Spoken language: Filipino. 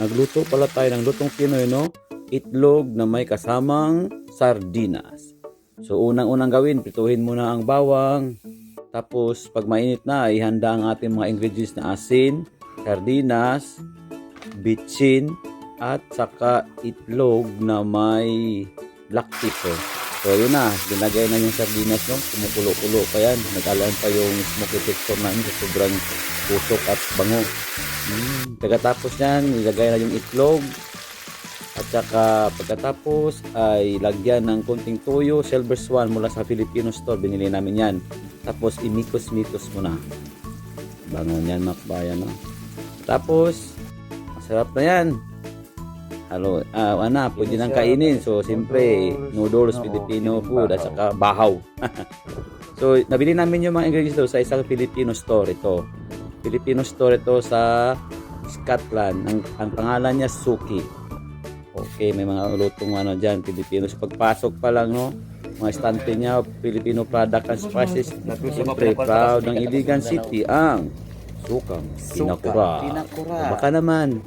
Nagluto pala tayo ng lutong Pinoy, no? Itlog na may kasamang sardinas. So, unang-unang gawin, prituhin muna ang bawang. Tapos, pag mainit na, ihanda ang ating mga ingredients na asin, sardinas, bitchin, at saka itlog na may black pepper. So, yun na. Dinagay na yung sardinas, no? Kumukulo-kulo pa yan. Nag-alaan pa yung smoky texture na yun. Sobrang putok at bango. Pagkatapos yan, ilagay na yung itlog. At saka pagkatapos ay lagyan ng konting toyo, Silver Swan mula sa Filipino store. Binili namin yan. Tapos imikos-mikos mo na. Bango yan, makbayan, no? Tapos, masarap na yan. Halo, pwede nang kainin. So, siyempre, noodles, Filipino food, at saka bahaw. So, nabili namin yung mga ingredients doon sa isang Filipino store ito. Filipino store ito sa Scotland. Ang pangalan niya Suki. Okay, may mga lutong dyan, Filipino. So, pagpasok pa lang, no, mga estante niya, Filipino product and spices. Siyempre, proud ng Iligan City ang Sukang Pinakura. Baka naman.